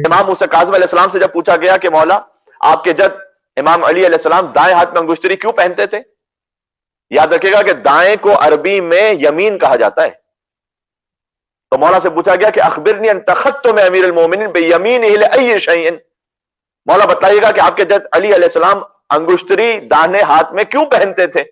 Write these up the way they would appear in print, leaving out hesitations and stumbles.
امام موسیٰ کاظم علیہ السلام سے جب پوچھا گیا کہ مولا آپ کے جد امام علی علیہ السلام دائیں ہاتھ میں انگشتری کیوں پہنتے تھے؟ یاد رکھے گا کہ دائیں کو عربی میں یمین کہا جاتا ہے. تو مولا سے پوچھا گیا کہ اخبرنی ان تختم امیر المومنین بیمینہ لأی شیء، مولا بتائیے گا کہ آپ کے جد علی علیہ السلام انگشتری داہنے ہاتھ میں کیوں پہنتے تھے؟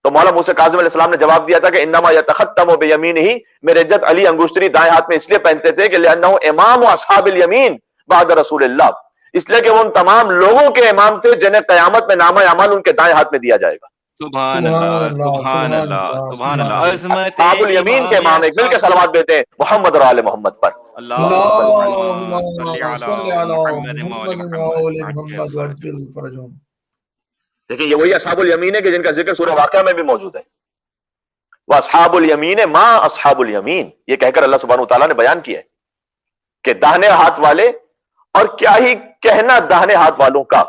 تو مولا موسیٰ کاظم علیہ السلام نے جواب دیا تھا کہ انما یتختم بیمینہ، میرے جد علی انگشتری دائیں ہاتھ میں اس لیے پہنتے تھے کہ لأنہ امام اصحاب الیمین بعد رسول اللہ، اس لیے کہ وہ ان تمام لوگوں کے امام تھے جنہیں قیامت میں نامہ اعمال ان کے دائیں ہاتھ میں دیا جائے گا. سبحان اللہ سبحان اللہ سبحان اللہ. عظمت اصحاب الیمین کے امام. ایک مل کے صلوات دیتے ہیں محمد اور آل محمد پر. اللہم صلی علی محمد وآل محمد وعجل فرجهم. دیکھیں یہ وہی اصحاب الیمین ہے کہ جن کا ذکر سورہ واقعہ میں بھی موجود ہے. وہ اصحاب الیمین ما اصحاب الیمین، یہ کہہ کر اللہ سبحانہ وتعالیٰ نے بیان کیا ہے کہ داہنے ہاتھ والے، اور کیا ہی کہنا داہنے ہاتھ والوں کا.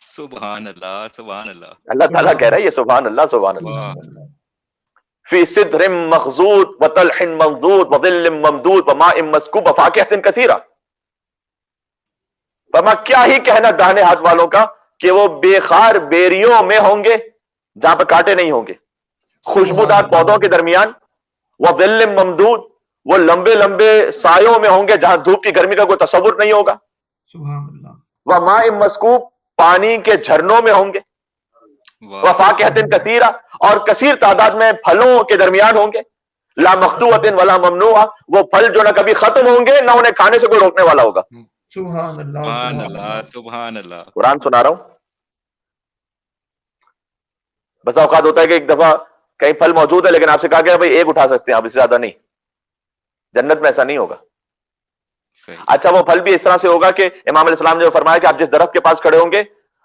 سبحان اللہ سبحان اللہ. اللہ تعالیٰ کہہ رہا ہے یہ سبحان اللہ سبحان اللہ. فی صدر مخضود وطلح منضود وظل ممدود وماء مسکوب وفاکہۃ کثیرہ. فرما کیا ہی کہنا داہنے ہاتھ والوں کا کہ وہ بے خار بیریوں میں ہوں گے جہاں پہ کانٹے نہیں ہوں گے، خوشبودار پودوں کے درمیان، وظل ممدود، وہ لمبے لمبے سایوں میں ہوں گے جہاں دھوپ کی گرمی کا کوئی تصور نہیں ہوگا، سبحان اللہ. وماء مسکوب، پانی کے جھرنوں میں ہوں گے، وفاکہۃ کثیرہ، اور کثیر تعداد میں پھلوں کے درمیان ہوں گے، لا مقطوعۃ ولا ممنوعہ، وہ پھل جو نہ کبھی ختم ہوں گے نہ انہیں کھانے سے کوئی روکنے والا ہوگا. سبحان اللہ سبحان اللہ سبحان اللہ. قرآن سنا رہا ہوں. بس اوقات ہوتا ہے کہ ایک دفعہ کہیں پھل موجود ہے لیکن آپ سے کہا گیا بھائی ایک اٹھا سکتے ہیں آپ، اس سے زیادہ نہیں. جنت میں ایسا نہیں ہوگا. اچھا وہ پھل بھی اس طرح سے ہوگا کہ امام علیہ السلام نے فرمایا کہ آپ جس درخت کے پاس کھڑے ہوں گے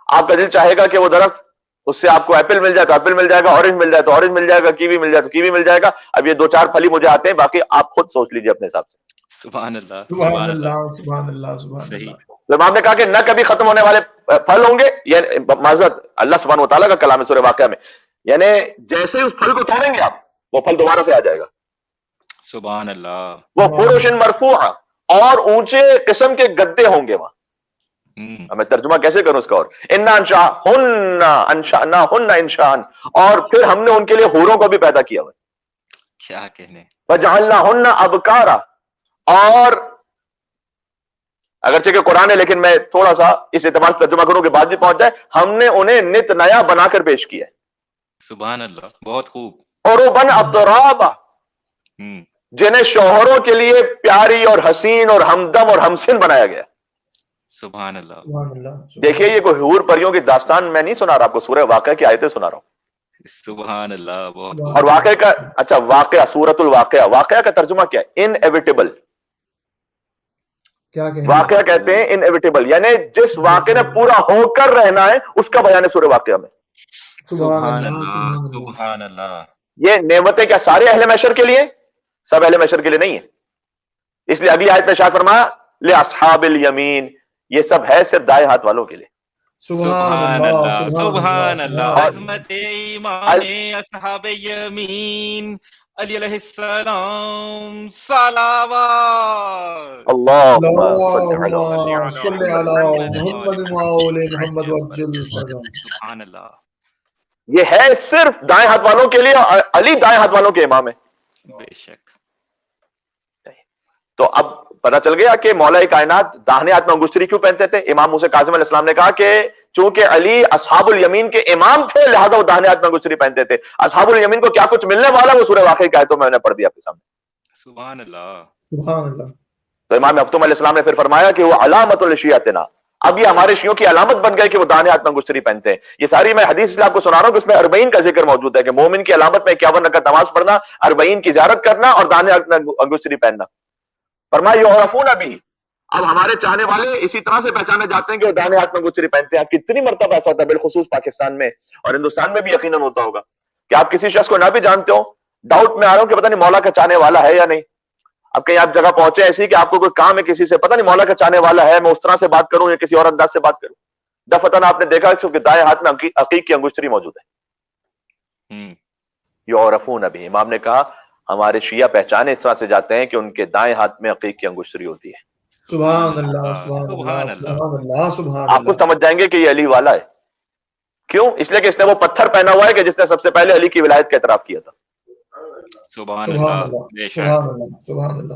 آپ کا دل چاہے گا کہ وہ درخت، اس سے آپ کو ایپل مل جائے تو ایپل مل جائے گا، اورنج مل جائے تو اورنج مل جائے گا، کیوی مل جائے تو کیوی مل جائے گا. اب یہ دو چار پھل ہی مجھے آتے ہیں، باقی آپ خود سوچ لیجئے اپنے حساب سے. سبحان اللہ سبحان اللہ سبحان اللہ سبحان صحیح. اللہ. امام نے کہا کہ نہ کبھی ختم ہونے والے پھل ہوں گے، یہ معذرت اللہ سبحانہ وتعالیٰ کا کلام ہے سورہ واقعہ میں، یعنی جیسے ہی اس پھل کو توڑیں گے آپ وہ پھل دوبارہ سے آ جائے گا. سبحان اللہ. وہ فرش مرفوعہ، اور اونچے قسم کے گدے ہوں گے وہاں. میں ترجمہ کیسے کروں اس کا؟ اور انا انشأناہن انشاء، اور پھر ہم نے ان کے لیے حوروں کو بھی پیدا کیا ہوا. کیا کہنے. فجعلناہن ابکارا، اور اگرچہ کہ قرآن ہے لیکن میں تھوڑا سا اس اعتبار سے ترجمہ کروں کہ بعد بھی پہنچ جائے، ہم نے انہیں نت نیا بنا کر پیش کیا ہے. سبحان اللہ بہت خوب. عرباً اترابا، جنہیں شوہروں کے لیے پیاری اور حسین اور ہمدم اور ہمسن بنایا گیا. سبحان اللہ. سبحان اللہ. دیکھیے یہ کوئی حور پریوں کی داستان میں نہیں سنا رہا آپ کو، سورہ واقعہ کی آیتیں سنا رہا ہوں. سبحان اللہ بہت. اور واقعہ کا اچھا واقعہ سورۃ الواقعہ، واقعہ کا ترجمہ کیا ہے؟ انیویٹیبل. واقعہ کہتے ہیں انیویٹیبل، یعنی جس واقعے نے پورا ہو کر رہنا ہے اس کا بیان ہے سورہ واقعہ میں. سبحان اللہ سبحان اللہ. یہ نعمتیں کیا سارے اہل محشر کے لیے؟ سب اہل محشر کے لیے نہیں ہے. اس لیے اگلی آیت میں ارشاد فرمایا لأصحاب الیمین، یہ سب ہے صرف دائیں ہاتھ والوں کے لیے. سبحان اللہ سبحان اللہ. عظمت ایمان اصحاب یمین علی علیہ السلام صلوات. اللہم صلی علی محمد وآل محمد وعجل فرجهم. سبحان اللہ. یہ ہے صرف دائیں ہاتھ والوں کے لیے، علی دائیں ہاتھ والوں کے امام ہے. بے شک. تو اب پتہ چل گیا کہ مولا کائنات داہنے ہاتھ میں انگشتری کیوں پہنتے تھے. امام موسیٰ کاظم علیہ السلام نے کہا کہ چونکہ علی اصحاب الیمین کے امام تھے لہذا وہ داہنے ہاتھ میں انگشتری پہنتے تھے. اصحاب الیمین کو کیا کچھ ملنے والا وہ سورہ واقعہ کی آیتوں میں نے پڑھ دیا آپ کے سامنے. سبحان اللہ سبحان اللہ. تو امام مختوم علیہ السلام نے پھر فرمایا کہ وہ علامت لشیعتنا، اب یہ ہمارے شیعوں کی علامت بن گئے کہ وہ داہنے ہاتھ میں انگشتری پہنتے ہیں. یہ ساری میں حدیث آپ کو سنا رہا ہوں کہ اس میں 40 کا ذکر موجود ہے کہ مومن کی علامت میں 51 رکعت نماز پڑھنا، 40 کی زیارت کرنا اور داہنے ہاتھ میں انگشتری پہننا. فرمایا یعرفون بھی، اب ہمارے چاہنے والے اسی طرح سے پہچانے جاتے ہیں کہ وہ داہنے ہاتھ میں انگشتری پہنتے ہیں. کتنی مرتبہ ایسا ہوتا ہے بالخصوص پاکستان میں اور ہندوستان میں بھی یقیناً ہوتا ہوگا کہ آپ کسی شخص کو نہ بھی جانتے ہو، ڈاؤٹ میں آ رہا ہوں کہ پتہ نہیں مولا کا چاہنے والا ہے یا نہیں. اب کہیں آپ جگہ پہنچے ایسی کہ آپ کو کوئی کام ہے کسی سے، پتہ نہیں مولا کا چاہنے والا ہے، میں اس طرح سے بات کروں یا کسی اور انداز سے بات کروں. دفتن آپ نے دیکھا کہ دائیں ہاتھ میں عقیق کی انگشتری موجود ہے. یعرفون بھی، امام نے کہا ہمارے شیعہ پہچانے اس طرح سے جاتے ہیں کہ ان کے دائیں ہاتھ میں عقیق کی انگشتری ہوتی ہے. سبحان اللہ سبحان اللہ سبحان اللہ سبحان آپ کو اللہ. سمجھ جائیں گے کہ یہ علی والا ہے. کیوں؟ اس لیے کہ اس نے وہ پتھر پہنا ہوا ہے کہ جس نے سب سے پہلے علی کی ولایت کا اعتراف کیا تھا. سبحان سبحان اللہ اللہ بے شک. سبحان اللہ سبحان اللہ.